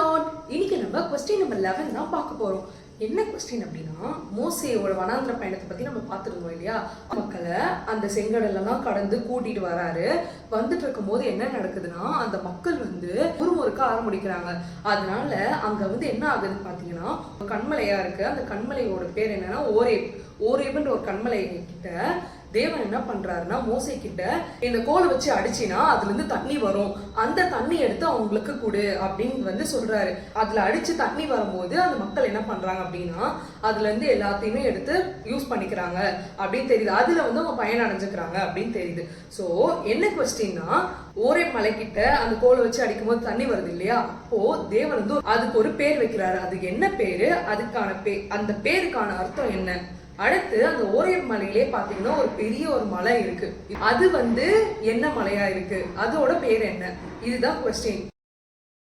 Lord. இன்னைக்கு நம்ம question number 11 தான் பார்க்க போறோம். என்ன கொஸ்டின் அப்படின்னா, மோசேயோட வனாந்திர பயணத்தை பத்தி நம்ம பார்த்துருந்தோம் இல்லையா. மக்களை அந்த செங்கடலாம் கடந்து கூட்டிட்டு வராரு. வந்துட்டு இருக்கும் போது என்ன நடக்குதுன்னா, அந்த மக்கள் முறுமுறுக்க ஆரம்பிக்கிறாங்க. அதனால அங்க என்ன ஆகுதுன்னு பாத்தீங்கன்னா, கண்மலையா இருக்கு. அந்த கண்மலையோட பேர் என்னன்னா ஓரேப்ன்ற ஒரு கண்மலை கிட்ட தேவன் என்ன பண்றாருன்னா, மோசே கிட்ட இந்த கோலை வச்சு அடிச்சினா அதுல இருந்து தண்ணி வரும், அந்த தண்ணி எடுத்து அவங்களுக்கு கொடு அப்படின்னு சொல்றாரு. அதுல அடிச்சு தண்ணி வரும்போது அந்த மக்கள் என்ன பண்றாங்க அப்படின்னா, அதுல இருந்து எல்லாத்தையுமே எடுத்து யூஸ் பண்ணிக்கிறாங்க அப்படின்னு தெரியுது. அதுல அவங்க பயன் அடைஞ்சுக்கிறாங்க அப்படின்னு தெரியுது. சோ என்ன கொஸ்டின்னா, ஓரேப் மலை கிட்ட அந்த கோலை வச்சு அடிக்கும் போது தண்ணி வருது இல்லையா. அப்போ தேவன் அதுக்கு ஒரு பேர் வைக்கிறாரு. அதுக்கு என்ன பேரு, அதுக்கான அந்த பேருக்கான அர்த்தம் என்ன. அடுத்து அந்த ஓரேப் மலையிலே பாத்தீங்கன்னா ஒரு பெரிய ஒரு மலை இருக்கு. அது என்ன மலையா இருக்கு, அதோட பேர் என்ன, இதுதான் கொஸ்டின்.